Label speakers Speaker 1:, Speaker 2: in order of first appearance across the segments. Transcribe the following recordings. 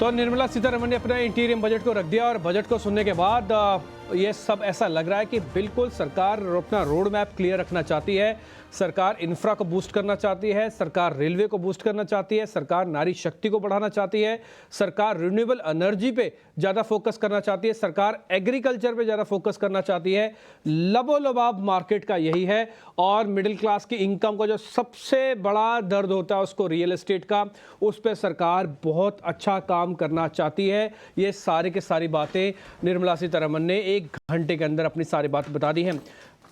Speaker 1: तो निर्मला सीतारमण ने अपना इंटीरियम बजट को रख दिया और बजट को सुनने के बाद ये सब ऐसा लग रहा है कि बिल्कुल सरकार अपना रोड मैप क्लियर रखना चाहती है। सरकार इंफ्रा को बूस्ट करना चाहती है, सरकार रेलवे को बूस्ट करना चाहती है, सरकार नारी शक्ति को बढ़ाना चाहती है, सरकार रिन्यूएबल एनर्जी पे ज़्यादा फोकस करना चाहती है, सरकार एग्रीकल्चर पे ज़्यादा फोकस करना चाहती है। लबोलबाब मार्केट का यही है। और मिडिल क्लास की इनकम का जो सबसे बड़ा दर्द होता है उसको रियल एस्टेट का, उस पर सरकार बहुत अच्छा काम करना चाहती है। ये सारी की सारी बातें निर्मला सीतारमण ने 1 घंटे के अंदर अपनी सारी बात बता दी हैं।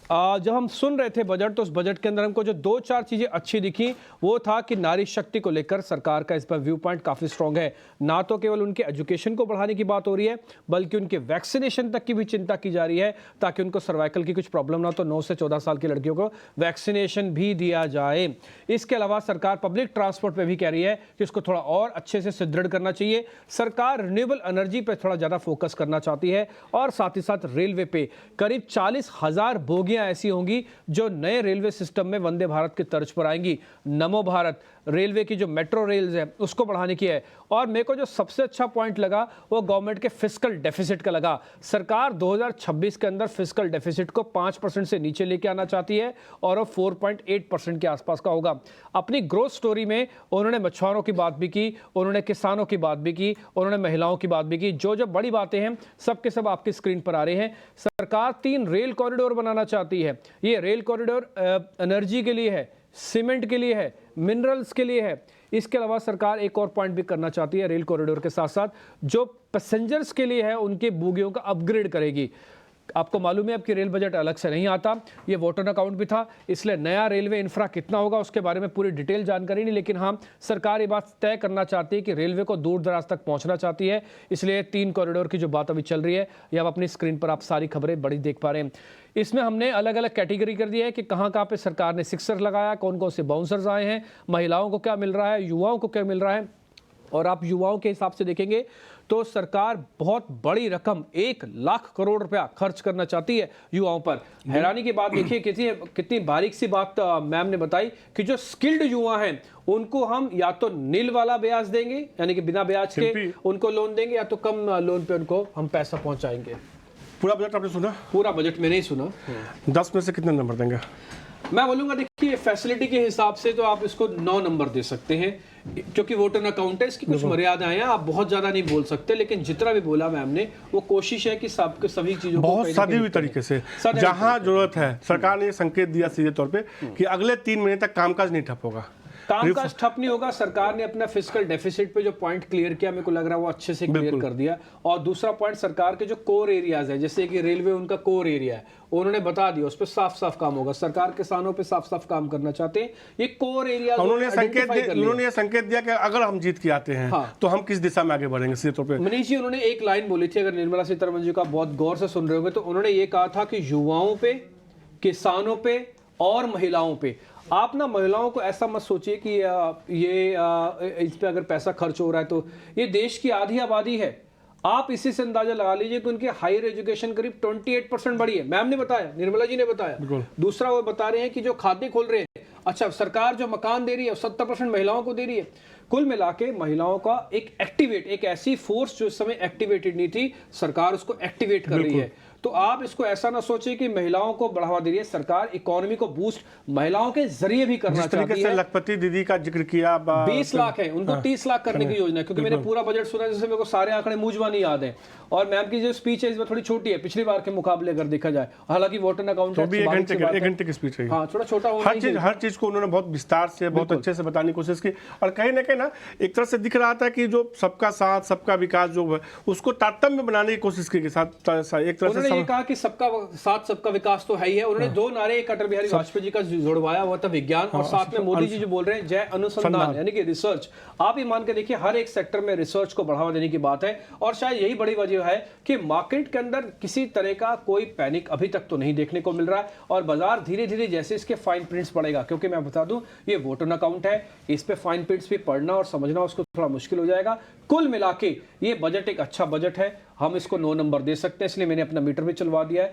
Speaker 1: जब हम सुन रहे थे बजट तो उस बजट के अंदर हमको जो 2-4 चीज़ें अच्छी दिखी वो था कि नारी शक्ति को लेकर सरकार का इस पर व्यू पॉइंट काफ़ी स्ट्रांग है। ना तो केवल उनके एजुकेशन को बढ़ाने की बात हो रही है बल्कि उनके वैक्सीनेशन तक की भी चिंता की जा रही है ताकि उनको सर्वाइकल की कुछ प्रॉब्लम ना तो 9 से 14 साल की लड़कियों को वैक्सीनेशन भी दिया जाए। इसके अलावा सरकार पब्लिक ट्रांसपोर्ट पर भी कह रही है कि उसको थोड़ा और अच्छे से सुदृढ़ करना चाहिए। सरकार रिन्यूएबल एनर्जी पर थोड़ा ज़्यादा फोकस करना चाहती है और साथ ही साथ रेलवे पे करीब 40,000 बोगियां ऐसी होंगी जो नए रेलवे सिस्टम में वंदे भारत की तर्ज पर आएंगी। नमो भारत रेलवे की जो मेट्रो रेल्स है उसको बढ़ाने की है। और मेरे को जो सबसे अच्छा पॉइंट लगा वो गवर्नमेंट के फिस्कल डेफिसिट का लगा। सरकार 2026 के अंदर फिस्कल डेफिसिट को 5% से नीचे लेके आना चाहती है और वो 4.8% के आसपास का होगा। अपनी ग्रोथ स्टोरी में उन्होंने मछुआरों की बात भी की, उन्होंने किसानों की बात भी की, उन्होंने महिलाओं की बात भी की। जो जो बड़ी बातें हैं सब के सब आपकी स्क्रीन पर आ रहे हैं। सरकार 3 रेल कॉरिडोर बनाना चाहती है। ये रेल कॉरिडोर एनर्जी के लिए है, सीमेंट के लिए है, मिनरल्स के लिए है। इसके अलावा सरकार एक और पॉइंट भी करना चाहती है रेल कॉरिडोर के साथ साथ जो पैसेंजर्स के लिए है उनके बोगियों का अपग्रेड करेगी। आपको मालूम है आपकी रेल बजट अलग से नहीं आता, ये वोटर अकाउंट भी था, इसलिए नया रेलवे इंफ्रा कितना होगा उसके बारे में पूरी डिटेल जानकारी नहीं। लेकिन हाँ, सरकार ये बात तय करना चाहती है कि रेलवे को दूर दराज तक पहुंचना चाहती है। इसलिए 3 कॉरिडोर की जो बात अभी चल रही है ये अब अपनी स्क्रीन पर आप सारी खबरें बड़ी देख पा रहे हैं। इसमें हमने अलग अलग कैटेगरी कर दिया है कि कहाँ कहाँ पे सरकार ने सिक्सर लगाया, कौन कौन से बाउंसर्स आए हैं, महिलाओं को क्या मिल रहा है, युवाओं को क्या मिल रहा है। और आप युवाओं के हिसाब से देखेंगे तो सरकार बहुत बड़ी रकम 1 लाख करोड़ रुपया खर्च करना चाहती है युवाओं पर। हैरानी की बात देखिए कितनी बारीक सी बात मैम ने बताई कि जो स्किल्ड युवा हैं उनको हम या तो नील वाला ब्याज देंगे यानी कि बिना ब्याज के उनको लोन देंगे या तो कम लोन पे उनको हम पैसा पहुंचाएंगे।
Speaker 2: पूरा बजट आपने सुना?
Speaker 1: पूरा बजट मैंने ही सुना।
Speaker 2: 10 में से कितने नंबर देंगे?
Speaker 1: मैं बोलूंगा देखिए फैसिलिटी के हिसाब से तो आप इसको 9 नंबर दे सकते हैं क्योंकि वोटर अकाउंट है, इसकी कुछ मर्यादाएं हैं, आप बहुत ज्यादा नहीं बोल सकते। लेकिन जितना भी बोला मैम ने वो कोशिश है कि सबके सभी चीजों
Speaker 2: बहुत सादी हुई तरीके से जहां जरूरत है सरकार ने संकेत दिया सीधे तौर पे कि अगले 3 महीने तक कामकाज नहीं ठप होगा।
Speaker 1: कामकाज ठप नहीं होगा। सरकार ने अपना फिस्कल डेफिसिट पे जो पॉइंट क्लियर किया मेरे को लग रहा है वो अच्छे से क्लियर कर दिया। और दूसरा पॉइंट सरकार के जो कोर एरियाज है जैसे कि रेलवे उनका कोर एरिया है उन्होंने बता दिया उस पर साफ साफ काम होगा। सरकार किसानों पे साफ साफ काम करना चाहते हैं। ये कोर एरिया
Speaker 2: उन्होंने संकेत दिया कि अगर हम जीत के आते हैं तो हम किस दिशा में आगे बढ़ेंगे सीधे तौर पे।
Speaker 1: मनीष जी उन्होंने एक लाइन बोली थी, अगर निर्मला सीतारमण जी का बहुत गौर से सुन रहे होंगे तो उन्होंने ये कहा था कि युवाओं पे, किसानों पे और महिलाओं पे। आप ना महिलाओं को ऐसा मत सोचिए कि इस पे अगर पैसा खर्च हो रहा है तो ये देश की आधी आबादी है। आप इसी से अंदाजा लगा लीजिए कि उनकी हायर एजुकेशन करीब 28% बढ़ी है। मैम ने बताया, निर्मला जी ने बताया। दूसरा वो बता रहे हैं कि जो खाते खोल रहे हैं, अच्छा सरकार जो मकान दे रही है 70% महिलाओं को दे रही है। कुल मिला के महिलाओं का एक ऐसी फोर्स जो इस समय एक्टिवेटेड नहीं थी, सरकार उसको एक्टिवेट कर रही है। तो आप इसको ऐसा ना सोचिए कि महिलाओं को बढ़ावा दे रही है सरकार, इकोनॉमी को बूस्ट महिलाओं के जरिए भी करना चाहती है।
Speaker 2: लखपति दीदी का जिक्र किया
Speaker 1: 20 लाख है उनको 30 लाख करने की योजना है। क्योंकि मैंने पूरा बजट सुना जैसे मेरे को सारे आंकड़े मुझवानी याद है। और मैम की जो स्पीच है इसमें थोड़ी छोटी है पिछली बार के मुकाबले अगर देखा जाए। हालांकि वोटर अकाउंट
Speaker 2: 1 घंटे की स्पीच है।
Speaker 1: हाँ थोड़ा छोटा
Speaker 2: हर चीज को उन्होंने बहुत विस्तार से बहुत अच्छे से बताने की कोशिश की। और कहीं ना कहीं ना एक तरह से दिख रहा था कि जो सबका साथ सबका विकास जो है उसको तारतम्य बनाने की कोशिश की। एक तरह से
Speaker 1: ये कहा कि सबका साथ सबका विकास तो है ही है। उन्होंने 2 नारे एक अटल बिहारी वाजपेयी जी का जुड़वाया हुआ था, विज्ञान और साथ में मोदी जी जो बोल रहे हैं जय अनुसंधान यानी कि रिसर्च। आप ये मान के देखिए हर एक सेक्टर में रिसर्च को बढ़ावा देने की बात है। और शायद यही बड़ी वजह है कि मार्केट के अंदर किसी तरह का कोई पैनिक अभी तक तो नहीं देखने को मिल रहा है। और बाजार धीरे धीरे जैसे इसके फाइन प्रिंट्स पड़ेगा, क्योंकि मैं बता दूं ये वोटर अकाउंट है, इस पे फाइन प्रिंट्स भी पढ़ना और समझना उसको थोड़ा मुश्किल हो जाएगा। कुल मिला के ये बजट एक अच्छा बजट है, हम इसको 9 नंबर दे सकते हैं, इसलिए मैंने अपना मीटर भी चलवा दिया है।